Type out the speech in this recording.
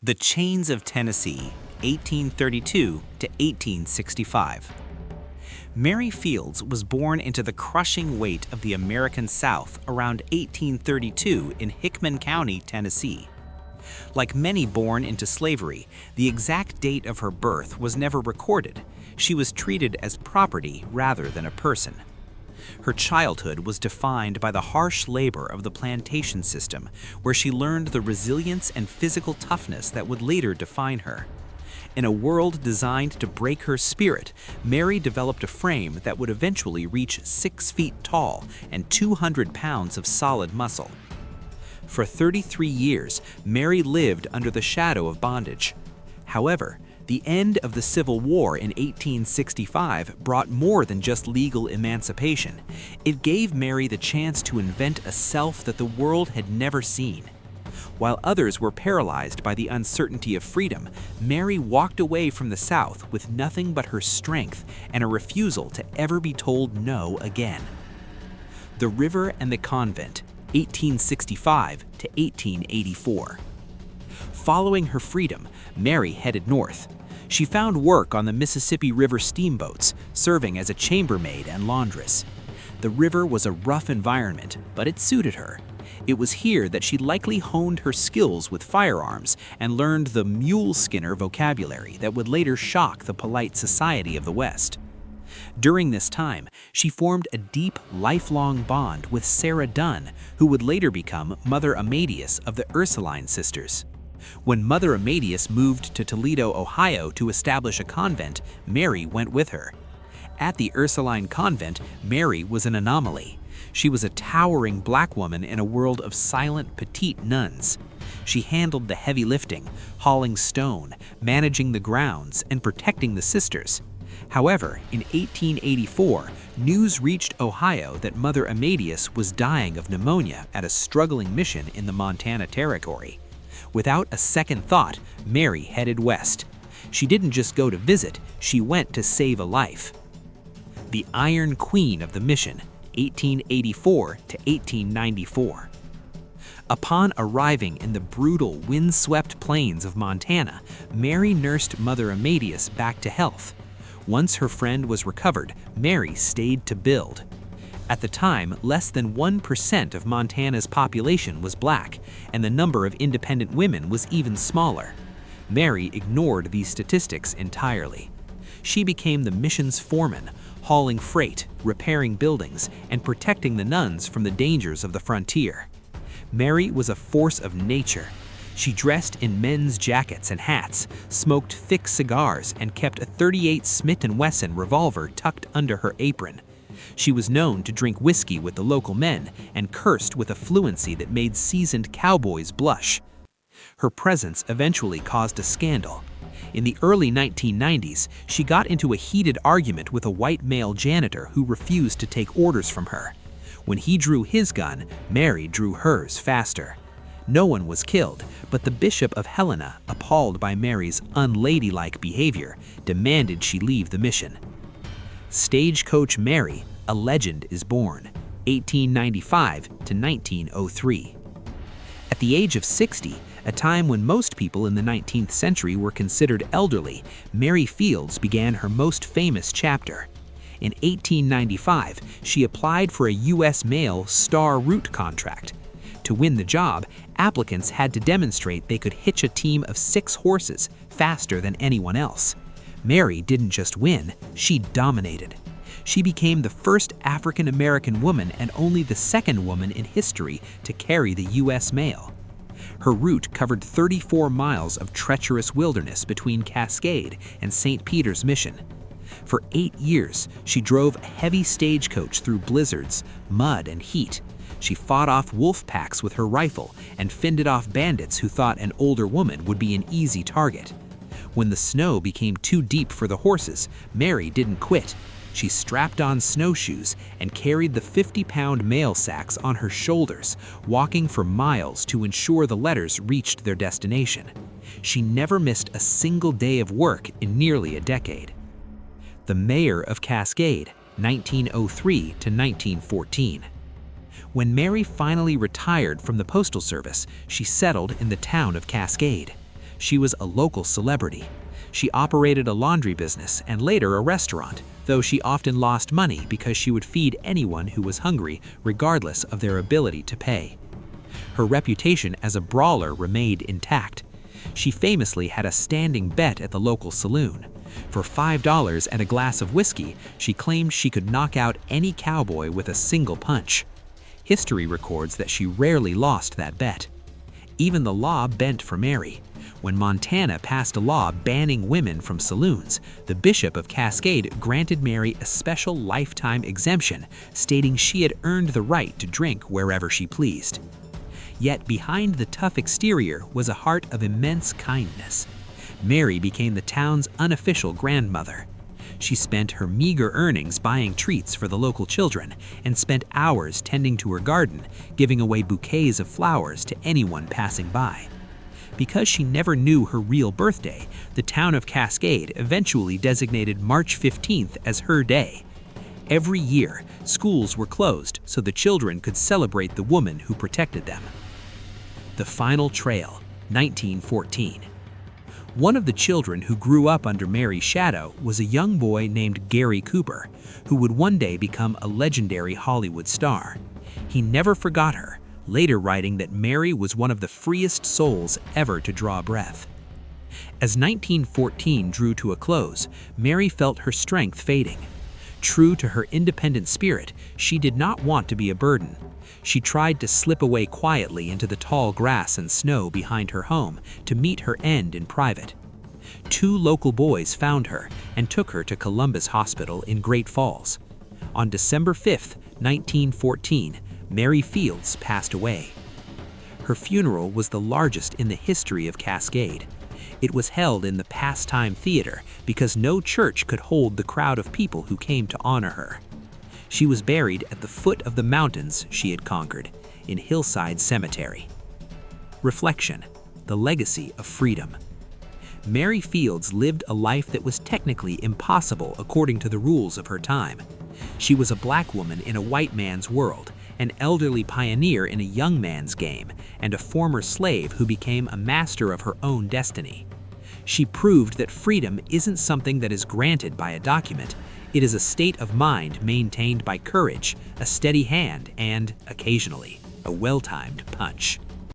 The Chains of Tennessee, 1832 to 1865. Mary Fields was born into the crushing weight of the American South around 1832 in Hickman County, Tennessee. Like many born into slavery, the exact date of her birth was never recorded. She was treated as property rather than a person. Her childhood was defined by the harsh labor of the plantation system, where she learned the resilience and physical toughness that would later define her. In a world designed to break her spirit, Mary developed a frame that would eventually reach 6 feet tall and 200 pounds of solid muscle. For 33 years, Mary lived under the shadow of bondage. However, the end of the Civil War in 1865 brought more than just legal emancipation. It gave Mary the chance to invent a self that the world had never seen. While others were paralyzed by the uncertainty of freedom, Mary walked away from the South with nothing but her strength and a refusal to ever be told no again. The River and the Convent, 1865 to 1884. Following her freedom, Mary headed north. She found work on the Mississippi River steamboats, serving as a chambermaid and laundress. The river was a rough environment, but it suited her. It was here that she likely honed her skills with firearms and learned the mule skinner vocabulary that would later shock the polite society of the West. During this time, she formed a deep, lifelong bond with Sarah Dunn, who would later become Mother Amadeus of the Ursuline sisters. When Mother Amadeus moved to Toledo, Ohio to establish a convent, Mary went with her. At the Ursuline convent, Mary was an anomaly. She was a towering black woman in a world of silent, petite nuns. She handled the heavy lifting, hauling stone, managing the grounds, and protecting the sisters. However, in 1884, news reached Ohio that Mother Amadeus was dying of pneumonia at a struggling mission in the Montana Territory. Without a second thought, Mary headed west. She didn't just go to visit, she went to save a life. The Iron Queen of the Mission, 1884 to 1894. Upon arriving in the brutal, windswept plains of Montana, Mary nursed Mother Amadeus back to health. Once her friend was recovered, Mary stayed to build. At the time, less than 1% of Montana's population was black, and the number of independent women was even smaller. Mary ignored these statistics entirely. She became the mission's foreman, hauling freight, repairing buildings, and protecting the nuns from the dangers of the frontier. Mary was a force of nature. She dressed in men's jackets and hats, smoked thick cigars, and kept a .38 Smith Wesson revolver tucked under her apron. She was known to drink whiskey with the local men and cursed with a fluency that made seasoned cowboys blush. Her presence eventually caused a scandal. In the early 1990s, she got into a heated argument with a white male janitor who refused to take orders from her. When he drew his gun, Mary drew hers faster. No one was killed, but the Bishop of Helena, appalled by Mary's unladylike behavior, demanded she leave the mission. Stagecoach Mary, a legend is born, 1895 to 1903. At the age of 60, a time when most people in the 19th century were considered elderly, Mary Fields began her most famous chapter. In 1895, she applied for a U.S. Mail Star Route contract. To win the job, applicants had to demonstrate they could hitch a team of 6 horses faster than anyone else. Mary didn't just win, she dominated. She became the first African-American woman and only the second woman in history to carry the U.S. mail. Her route covered 34 miles of treacherous wilderness between Cascade and St. Peter's Mission. For 8 years, she drove a heavy stagecoach through blizzards, mud, and heat. She fought off wolf packs with her rifle and fended off bandits who thought an older woman would be an easy target. When the snow became too deep for the horses, Mary didn't quit. She strapped on snowshoes and carried the 50-pound mail sacks on her shoulders, walking for miles to ensure the letters reached their destination. She never missed a single day of work in nearly a decade. The Mayor of Cascade, 1903 to 1914. When Mary finally retired from the Postal Service, she settled in the town of Cascade. She was a local celebrity. She operated a laundry business and later a restaurant, though she often lost money because she would feed anyone who was hungry, regardless of their ability to pay. Her reputation as a brawler remained intact. She famously had a standing bet at the local saloon. For $5 and a glass of whiskey, she claimed she could knock out any cowboy with a single punch. History records that she rarely lost that bet. Even the law bent for Mary. When Montana passed a law banning women from saloons, the Bishop of Cascade granted Mary a special lifetime exemption, stating she had earned the right to drink wherever she pleased. Yet behind the tough exterior was a heart of immense kindness. Mary became the town's unofficial grandmother. She spent her meager earnings buying treats for the local children and spent hours tending to her garden, giving away bouquets of flowers to anyone passing by. Because she never knew her real birthday, the town of Cascade eventually designated March 15th as her day. Every year, schools were closed so the children could celebrate the woman who protected them. The Final Trail, 1914. One of the children who grew up under Mary's shadow was a young boy named Gary Cooper, who would one day become a legendary Hollywood star. He never forgot her, later writing that Mary was one of the freest souls ever to draw breath. As 1914 drew to a close, Mary felt her strength fading. True to her independent spirit, she did not want to be a burden. She tried to slip away quietly into the tall grass and snow behind her home to meet her end in private. 2 local boys found her and took her to Columbus Hospital in Great Falls. On December 5, 1914, Mary Fields passed away. Her funeral was the largest in the history of Cascade. It was held in the Pastime Theater because no church could hold the crowd of people who came to honor her. She was buried at the foot of the mountains she had conquered, in Hillside Cemetery. Reflection: the legacy of freedom. Mary Fields lived a life that was technically impossible according to the rules of her time. She was a black woman in a white man's world, an elderly pioneer in a young man's game, and a former slave who became a master of her own destiny. She proved that freedom isn't something that is granted by a document. It is a state of mind maintained by courage, a steady hand, and, occasionally, a well-timed punch.